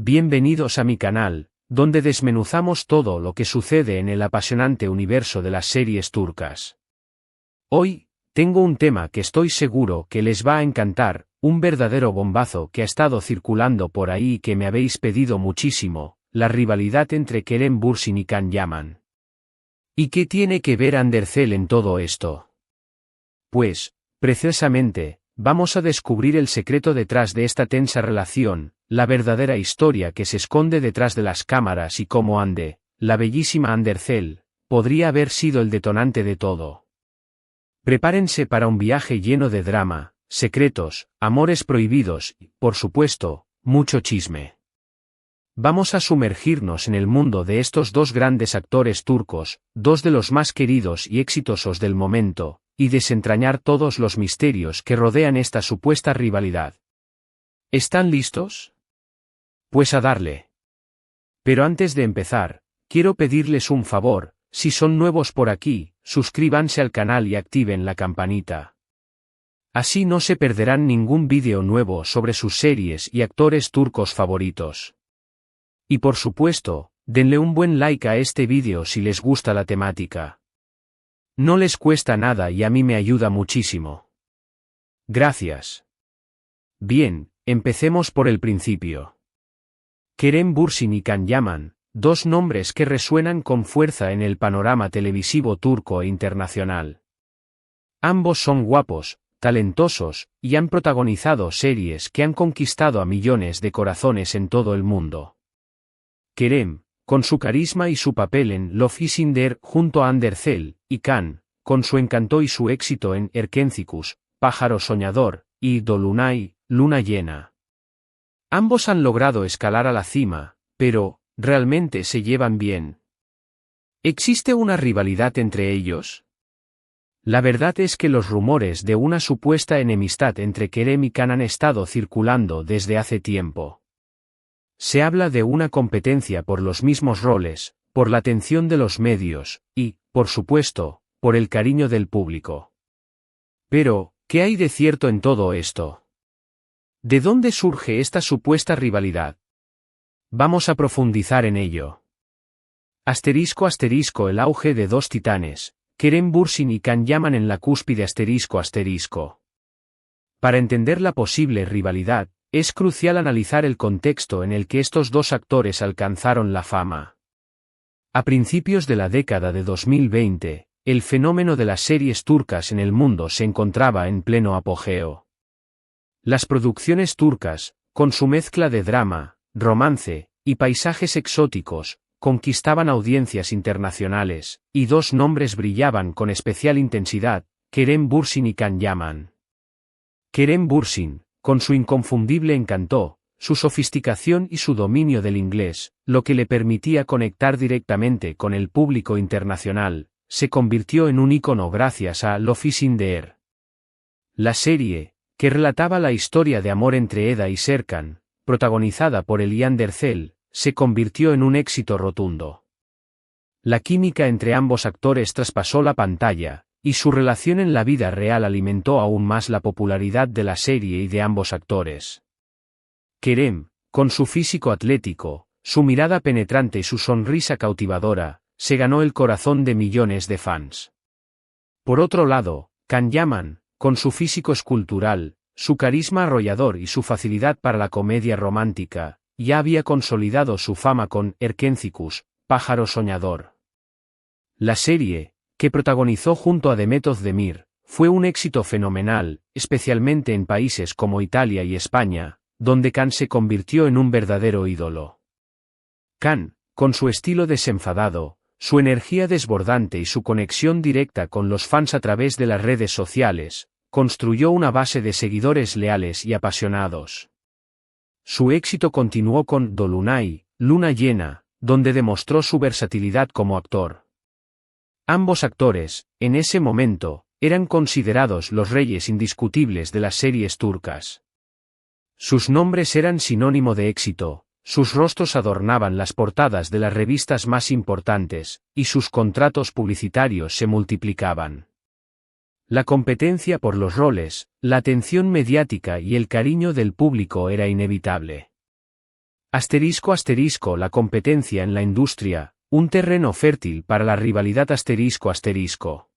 Bienvenidos a mi canal, donde desmenuzamos todo lo que sucede en el apasionante universo de las series turcas. Hoy, tengo un tema que estoy seguro que les va a encantar, un verdadero bombazo que ha estado circulando por ahí y que me habéis pedido muchísimo, la rivalidad entre Kerem Bürsin y Can Yaman. ¿Y qué tiene que ver Andercel en todo esto? Pues, precisamente, vamos a descubrir el secreto detrás de esta tensa relación, la verdadera historia que se esconde detrás de las cámaras y cómo la bellísima Andercel, podría haber sido el detonante de todo. Prepárense para un viaje lleno de drama, secretos, amores prohibidos y, por supuesto, mucho chisme. Vamos a sumergirnos en el mundo de estos dos grandes actores turcos, dos de los más queridos y exitosos del momento, y desentrañar todos los misterios que rodean esta supuesta rivalidad. ¿Están listos? Pues a darle. Pero antes de empezar, quiero pedirles un favor, si son nuevos por aquí, suscríbanse al canal y activen la campanita. Así no se perderán ningún vídeo nuevo sobre sus series y actores turcos favoritos. Y por supuesto, denle un buen like a este vídeo si les gusta la temática. No les cuesta nada y a mí me ayuda muchísimo. Gracias. Bien, empecemos por el principio. Kerem Bürsin y Can Yaman, dos nombres que resuenan con fuerza en el panorama televisivo turco e internacional. Ambos son guapos, talentosos, y han protagonizado series que han conquistado a millones de corazones en todo el mundo. Kerem, con su carisma y su papel en Love is in the Air junto a Andercel, y Can, con su encanto y su éxito en Erkencikus, Pájaro Soñador, y Dolunay, Luna Llena. Ambos han logrado escalar a la cima, pero, ¿realmente se llevan bien? ¿Existe una rivalidad entre ellos? La verdad es que los rumores de una supuesta enemistad entre Kerem y Can han estado circulando desde hace tiempo. Se habla de una competencia por los mismos roles, por la atención de los medios, y, por supuesto, por el cariño del público. Pero, ¿qué hay de cierto en todo esto? ¿De dónde surge esta supuesta rivalidad? Vamos a profundizar en ello. Asterisco asterisco el auge de dos titanes, Kerem Bürsin y Can Yaman en la cúspide asterisco asterisco. Para entender la posible rivalidad, es crucial analizar el contexto en el que estos dos actores alcanzaron la fama. A principios de la década de 2020, el fenómeno de las series turcas en el mundo se encontraba en pleno apogeo. Las producciones turcas, con su mezcla de drama, romance, y paisajes exóticos, conquistaban audiencias internacionales, y dos nombres brillaban con especial intensidad, Kerem Bürsin y Can Yaman. Kerem Bürsin, con su inconfundible encanto, su sofisticación y su dominio del inglés, lo que le permitía conectar directamente con el público internacional, se convirtió en un ícono gracias a Love is in the Air. La serie, que relataba la historia de amor entre Eda y Serkan, protagonizada por el Andercel, se convirtió en un éxito rotundo. La química entre ambos actores traspasó la pantalla, y su relación en la vida real alimentó aún más la popularidad de la serie y de ambos actores. Kerem, con su físico atlético, su mirada penetrante y su sonrisa cautivadora, se ganó el corazón de millones de fans. Por otro lado, Can Yaman, con su físico escultural, su carisma arrollador y su facilidad para la comedia romántica, ya había consolidado su fama con Erkencikus, Pájaro Soñador. La serie, que protagonizó junto a Demet Özdemir, fue un éxito fenomenal, especialmente en países como Italia y España, donde Can se convirtió en un verdadero ídolo. Can, con su estilo desenfadado, su energía desbordante y su conexión directa con los fans a través de las redes sociales, construyó una base de seguidores leales y apasionados. Su éxito continuó con Dolunay, Luna Llena, donde demostró su versatilidad como actor. Ambos actores, en ese momento, eran considerados los reyes indiscutibles de las series turcas. Sus nombres eran sinónimo de éxito, sus rostros adornaban las portadas de las revistas más importantes, y sus contratos publicitarios se multiplicaban. La competencia por los roles, la atención mediática y el cariño del público era inevitable. Asterisco asterisco la competencia en la industria, un terreno fértil para la rivalidad asterisco asterisco.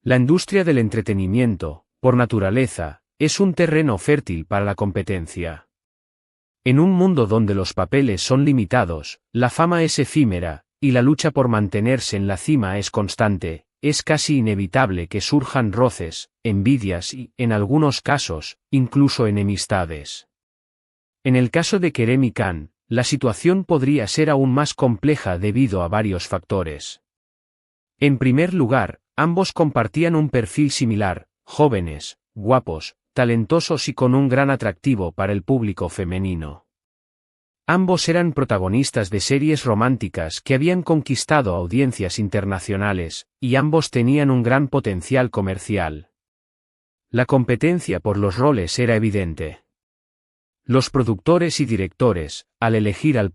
La industria del entretenimiento, por naturaleza, es un terreno fértil para la competencia. En un mundo donde los papeles son limitados, la fama es efímera, y la lucha por mantenerse en la cima es constante, es casi inevitable que surjan roces, envidias y, en algunos casos, incluso enemistades. En el caso de Kerem y Khan, la situación podría ser aún más compleja debido a varios factores. En primer lugar, ambos compartían un perfil similar, jóvenes, guapos, talentosos y con un gran atractivo para el público femenino. Ambos eran protagonistas de series románticas que habían conquistado audiencias internacionales, y ambos tenían un gran potencial comercial. La competencia por los roles era evidente. Los productores y directores, al elegir al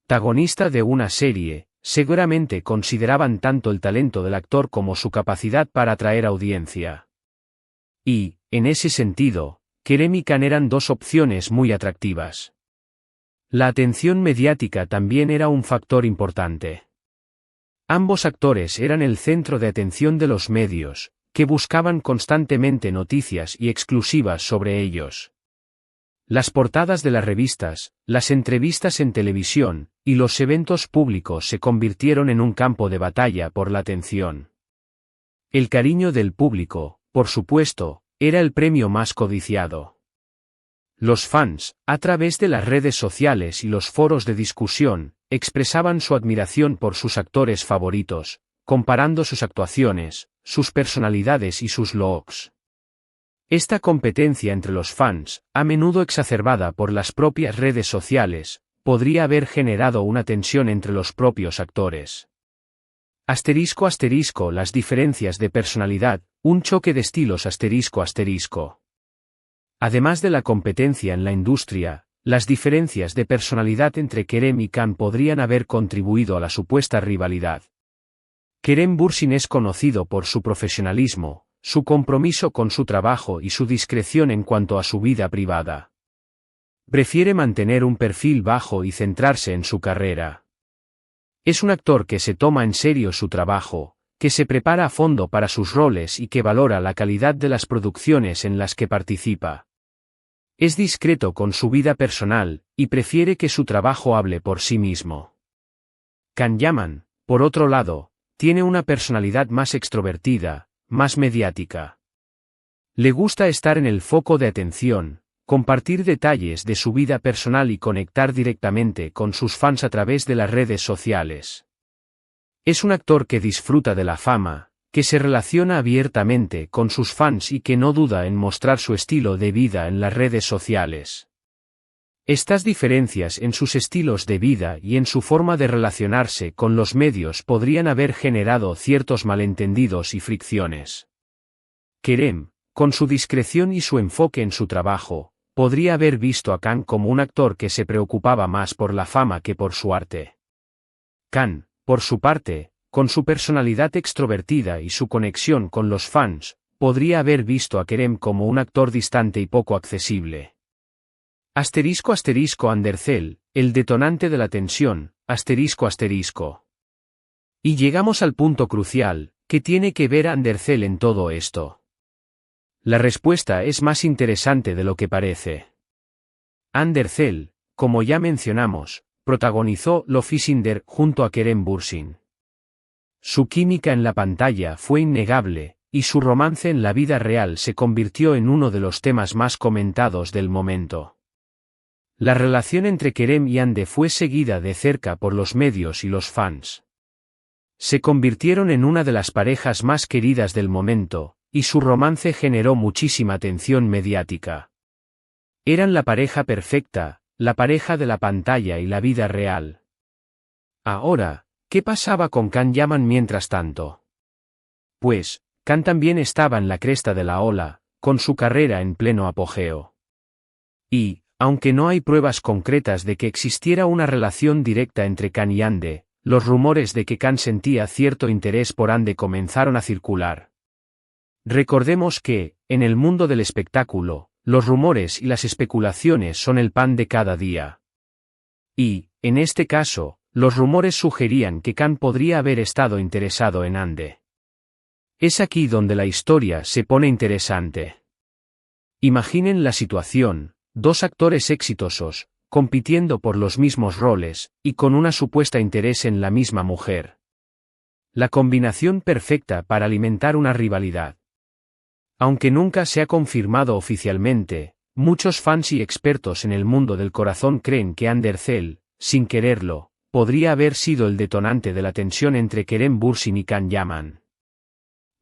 protagonista de una serie, seguramente consideraban tanto el talento del actor como su capacidad para atraer audiencia. Y, en ese sentido, Kerem y Khan eran dos opciones muy atractivas. La atención mediática también era un factor importante. Ambos actores eran el centro de atención de los medios, que buscaban constantemente noticias y exclusivas sobre ellos. Las portadas de las revistas, las entrevistas en televisión, y los eventos públicos se convirtieron en un campo de batalla por la atención. El cariño del público, por supuesto, era el premio más codiciado. Los fans, a través de las redes sociales y los foros de discusión, expresaban su admiración por sus actores favoritos, comparando sus actuaciones, sus personalidades y sus looks. Esta competencia entre los fans, a menudo exacerbada por las propias redes sociales, podría haber generado una tensión entre los propios actores. Asterisco asterisco las diferencias de personalidad, un choque de estilos asterisco asterisco. Además de la competencia en la industria, las diferencias de personalidad entre Kerem y Khan podrían haber contribuido a la supuesta rivalidad. Kerem Bürsin es conocido por su profesionalismo, su compromiso con su trabajo y su discreción en cuanto a su vida privada. Prefiere mantener un perfil bajo y centrarse en su carrera. Es un actor que se toma en serio su trabajo, que se prepara a fondo para sus roles y que valora la calidad de las producciones en las que participa. Es discreto con su vida personal, y prefiere que su trabajo hable por sí mismo. Can Yaman, por otro lado, tiene una personalidad más extrovertida, más mediática. Le gusta estar en el foco de atención, compartir detalles de su vida personal y conectar directamente con sus fans a través de las redes sociales. Es un actor que disfruta de la fama, que se relaciona abiertamente con sus fans y que no duda en mostrar su estilo de vida en las redes sociales. Estas diferencias en sus estilos de vida y en su forma de relacionarse con los medios podrían haber generado ciertos malentendidos y fricciones. Kerem, con su discreción y su enfoque en su trabajo, podría haber visto a Khan como un actor que se preocupaba más por la fama que por su arte. Khan, por su parte, con su personalidad extrovertida y su conexión con los fans, podría haber visto a Kerem como un actor distante y poco accesible. Asterisco asterisco Andercel, el detonante de la tensión, asterisco asterisco. Y llegamos al punto crucial, ¿qué tiene que ver Andercel en todo esto? La respuesta es más interesante de lo que parece. Andercel, como ya mencionamos, protagonizó Lofisinder junto a Kerem Bürsin. Su química en la pantalla fue innegable, y su romance en la vida real se convirtió en uno de los temas más comentados del momento. La relación entre Kerem y Ande fue seguida de cerca por los medios y los fans. Se convirtieron en una de las parejas más queridas del momento, y su romance generó muchísima atención mediática. Eran la pareja perfecta, la pareja de la pantalla y la vida real. Ahora, ¿qué pasaba con Can Yaman mientras tanto? Pues, Can también estaba en la cresta de la ola, con su carrera en pleno apogeo. Y, aunque no hay pruebas concretas de que existiera una relación directa entre Can y Ande, los rumores de que Can sentía cierto interés por Ande comenzaron a circular. Recordemos que, en el mundo del espectáculo, los rumores y las especulaciones son el pan de cada día. Y, en este caso, los rumores sugerían que Khan podría haber estado interesado en Ande. Es aquí donde la historia se pone interesante. Imaginen la situación, dos actores exitosos, compitiendo por los mismos roles, y con una supuesta interés en la misma mujer. La combinación perfecta para alimentar una rivalidad. Aunque nunca se ha confirmado oficialmente, muchos fans y expertos en el mundo del corazón creen que Andercel, sin quererlo, podría haber sido el detonante de la tensión entre Kerem Bürsin y Can Yaman.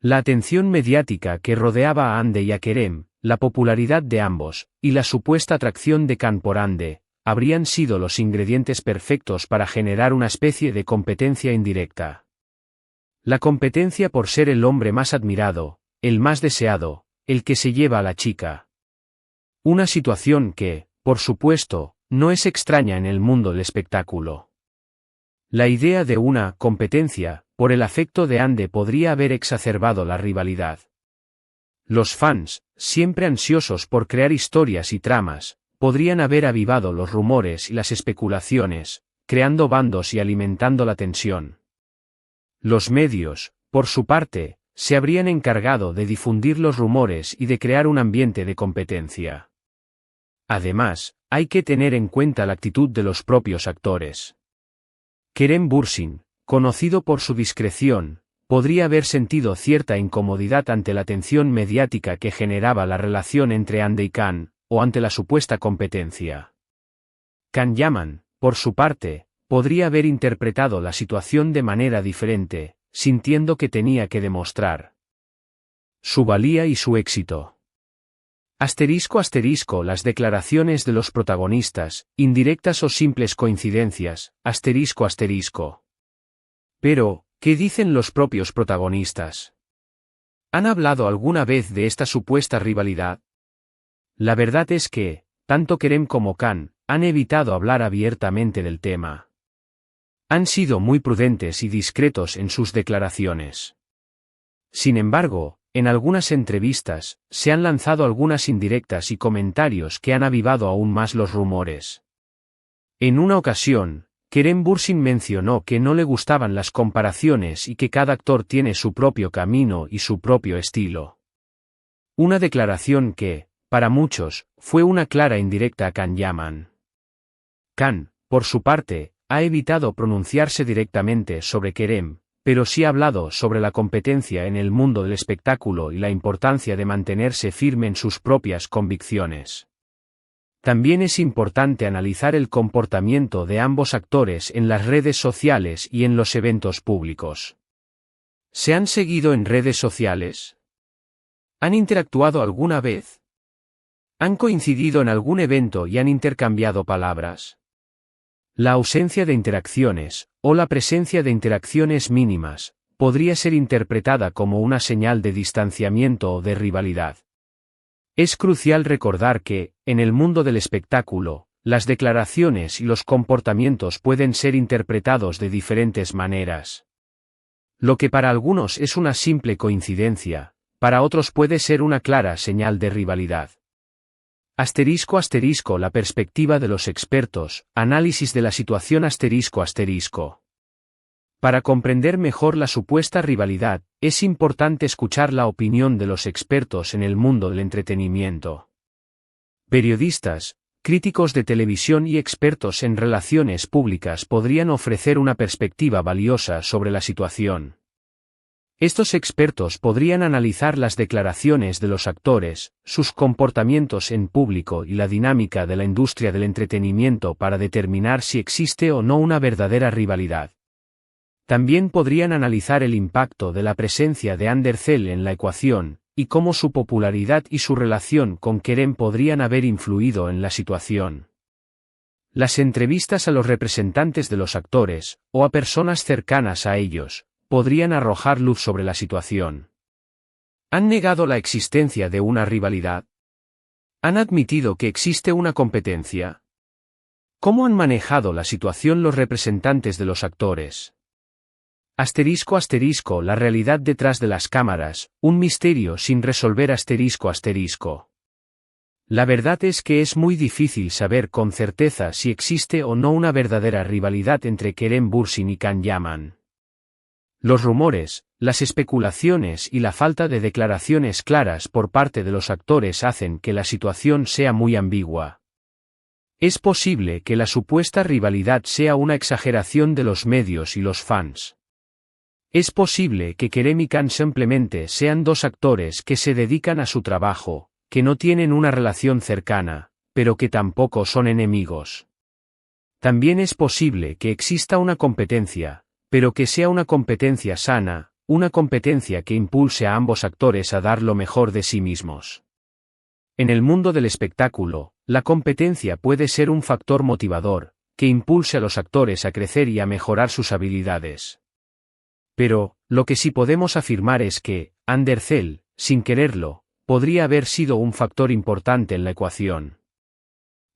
La atención mediática que rodeaba a Ande y a Kerem, la popularidad de ambos, y la supuesta atracción de Can por Ande, habrían sido los ingredientes perfectos para generar una especie de competencia indirecta. La competencia por ser el hombre más admirado, el más deseado, el que se lleva a la chica. Una situación que, por supuesto, no es extraña en el mundo del espectáculo. La idea de una competencia, por el afecto de Ande podría haber exacerbado la rivalidad. Los fans, siempre ansiosos por crear historias y tramas, podrían haber avivado los rumores y las especulaciones, creando bandos y alimentando la tensión. Los medios, por su parte, se habrían encargado de difundir los rumores y de crear un ambiente de competencia. Además, hay que tener en cuenta la actitud de los propios actores. Kerem Bürsin, conocido por su discreción, podría haber sentido cierta incomodidad ante la atención mediática que generaba la relación entre Ande y Khan, o ante la supuesta competencia. Can Yaman, por su parte, podría haber interpretado la situación de manera diferente, sintiendo que tenía que demostrar su valía y su éxito. Las declaraciones de los protagonistas, indirectas o simples coincidencias, Pero, ¿qué dicen los propios protagonistas? ¿Han hablado alguna vez de esta supuesta rivalidad? La verdad es que, tanto Kerem como Khan, han evitado hablar abiertamente del tema. Han sido muy prudentes y discretos en sus declaraciones. Sin embargo, en algunas entrevistas, se han lanzado algunas indirectas y comentarios que han avivado aún más los rumores. En una ocasión, Kerem Bürsin mencionó que no le gustaban las comparaciones y que cada actor tiene su propio camino y su propio estilo. Una declaración que, para muchos, fue una clara indirecta a Can Yaman. Khan, por su parte, ha evitado pronunciarse directamente sobre Kerem, pero sí ha hablado sobre la competencia en el mundo del espectáculo y la importancia de mantenerse firme en sus propias convicciones. También es importante analizar el comportamiento de ambos actores en las redes sociales y en los eventos públicos. ¿Se han seguido en redes sociales? ¿Han interactuado alguna vez? ¿Han coincidido en algún evento y han intercambiado palabras? La ausencia de interacciones, o la presencia de interacciones mínimas, podría ser interpretada como una señal de distanciamiento o de rivalidad. Es crucial recordar que, en el mundo del espectáculo, las declaraciones y los comportamientos pueden ser interpretados de diferentes maneras. Lo que para algunos es una simple coincidencia, para otros puede ser una clara señal de rivalidad. La perspectiva de los expertos, análisis de la situación Para comprender mejor la supuesta rivalidad, es importante escuchar la opinión de los expertos en el mundo del entretenimiento. Periodistas, críticos de televisión y expertos en relaciones públicas podrían ofrecer una perspectiva valiosa sobre la situación. Estos expertos podrían analizar las declaraciones de los actores, sus comportamientos en público y la dinámica de la industria del entretenimiento para determinar si existe o no una verdadera rivalidad. También podrían analizar el impacto de la presencia de Andercel en la ecuación, y cómo su popularidad y su relación con Kerem podrían haber influido en la situación. Las entrevistas a los representantes de los actores, o a personas cercanas a ellos, podrían arrojar luz sobre la situación. ¿Han negado la existencia de una rivalidad? ¿Han admitido que existe una competencia? ¿Cómo han manejado la situación los representantes de los actores? La realidad detrás de las cámaras, un misterio sin resolver La verdad es que es muy difícil saber con certeza si existe o no una verdadera rivalidad entre Kerem Bürsin y Can Yaman. Los rumores, las especulaciones y la falta de declaraciones claras por parte de los actores hacen que la situación sea muy ambigua. Es posible que la supuesta rivalidad sea una exageración de los medios y los fans. Es posible que Kerem y Can simplemente sean dos actores que se dedican a su trabajo, que no tienen una relación cercana, pero que tampoco son enemigos. También es posible que exista una competencia, pero que sea una competencia sana, una competencia que impulse a ambos actores a dar lo mejor de sí mismos. En el mundo del espectáculo, la competencia puede ser un factor motivador, que impulse a los actores a crecer y a mejorar sus habilidades. Pero, lo que sí podemos afirmar es que, Andercel, sin quererlo, podría haber sido un factor importante en la ecuación.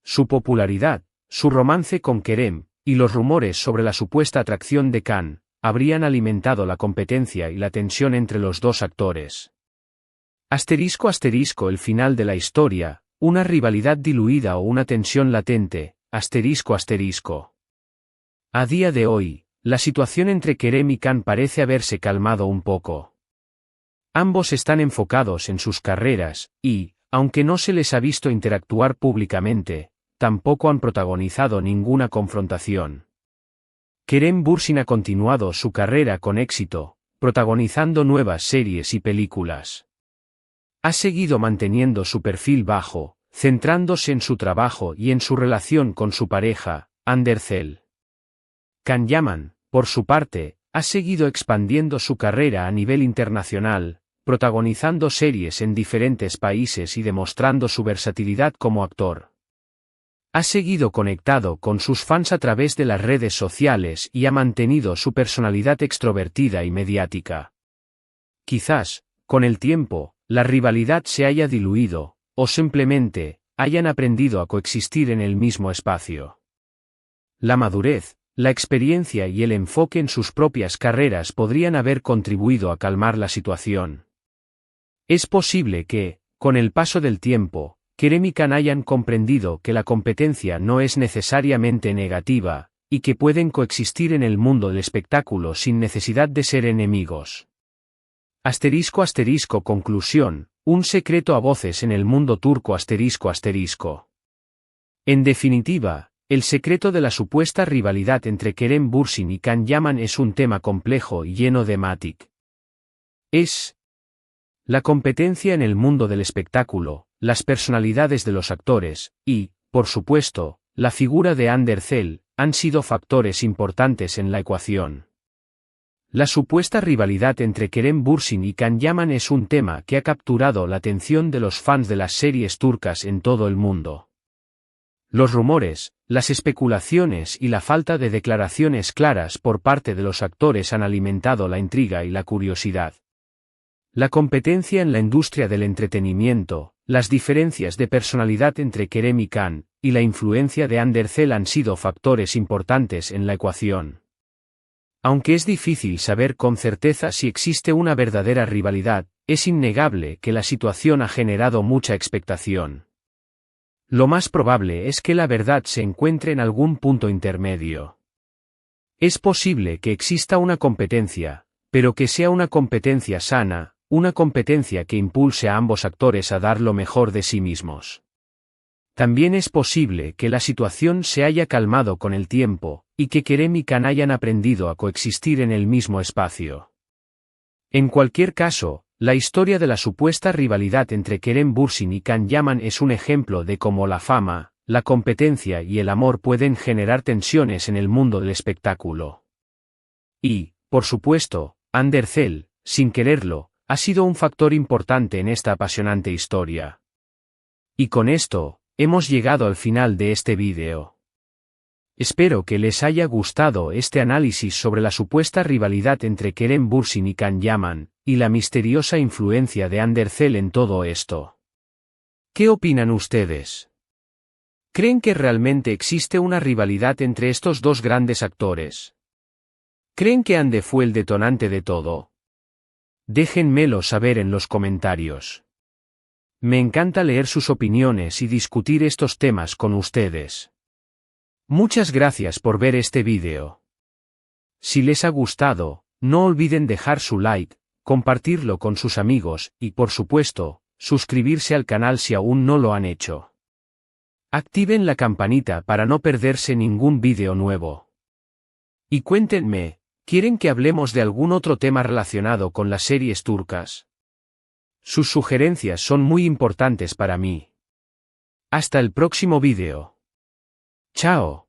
Su popularidad, su romance con Kerem, y los rumores sobre la supuesta atracción de Can, habrían alimentado la competencia y la tensión entre los dos actores. El final de la historia, una rivalidad diluida o una tensión latente, A día de hoy, la situación entre Kerem y Can parece haberse calmado un poco. Ambos están enfocados en sus carreras, y, aunque no se les ha visto interactuar públicamente, tampoco han protagonizado ninguna confrontación. Kerem Bürsin ha continuado su carrera con éxito, protagonizando nuevas series y películas. Ha seguido manteniendo su perfil bajo, centrándose en su trabajo y en su relación con su pareja, Andercel. Can Yaman, por su parte, ha seguido expandiendo su carrera a nivel internacional, protagonizando series en diferentes países y demostrando su versatilidad como actor. Ha seguido conectado con sus fans a través de las redes sociales y ha mantenido su personalidad extrovertida y mediática. Quizás, con el tiempo, la rivalidad se haya diluido, o simplemente, hayan aprendido a coexistir en el mismo espacio. La madurez, la experiencia y el enfoque en sus propias carreras podrían haber contribuido a calmar la situación. Es posible que, con el paso del tiempo, Kerem y Can hayan comprendido que la competencia no es necesariamente negativa, y que pueden coexistir en el mundo del espectáculo sin necesidad de ser enemigos. Conclusión, un secreto a voces en el mundo turco. En definitiva, el secreto de la supuesta rivalidad entre Kerem Bürsin y Can Yaman es un tema complejo y lleno de matices. Es la competencia en el mundo del espectáculo, las personalidades de los actores, y, por supuesto, la figura de Andercel, han sido factores importantes en la ecuación. La supuesta rivalidad entre Kerem Bürsin y Can Yaman es un tema que ha capturado la atención de los fans de las series turcas en todo el mundo. Los rumores, las especulaciones y la falta de declaraciones claras por parte de los actores han alimentado la intriga y la curiosidad. La competencia en la industria del entretenimiento, las diferencias de personalidad entre Kerem y Can, y la influencia de Andercel han sido factores importantes en la ecuación. Aunque es difícil saber con certeza si existe una verdadera rivalidad, es innegable que la situación ha generado mucha expectación. Lo más probable es que la verdad se encuentre en algún punto intermedio. Es posible que exista una competencia, pero que sea una competencia sana, una competencia que impulse a ambos actores a dar lo mejor de sí mismos. También es posible que la situación se haya calmado con el tiempo, y que Kerem y Can hayan aprendido a coexistir en el mismo espacio. En cualquier caso, la historia de la supuesta rivalidad entre Kerem Bürsin y Can Yaman es un ejemplo de cómo la fama, la competencia y el amor pueden generar tensiones en el mundo del espectáculo. Y, por supuesto, Andercel, sin quererlo, ha sido un factor importante en esta apasionante historia. Y con esto, hemos llegado al final de este vídeo. Espero que les haya gustado este análisis sobre la supuesta rivalidad entre Kerem Bürsin y Can Yaman, y la misteriosa influencia de Andercel en todo esto. ¿Qué opinan ustedes? ¿Creen que realmente existe una rivalidad entre estos dos grandes actores? ¿Creen que Ande fue el detonante de todo? Déjenmelo saber en los comentarios. Me encanta leer sus opiniones y discutir estos temas con ustedes. Muchas gracias por ver este vídeo. Si les ha gustado, no olviden dejar su like, compartirlo con sus amigos y, por supuesto, suscribirse al canal si aún no lo han hecho. Activen la campanita para no perderse ningún vídeo nuevo. Y cuéntenme, ¿quieren que hablemos de algún otro tema relacionado con las series turcas? Sus sugerencias son muy importantes para mí. Hasta el próximo vídeo. Chao.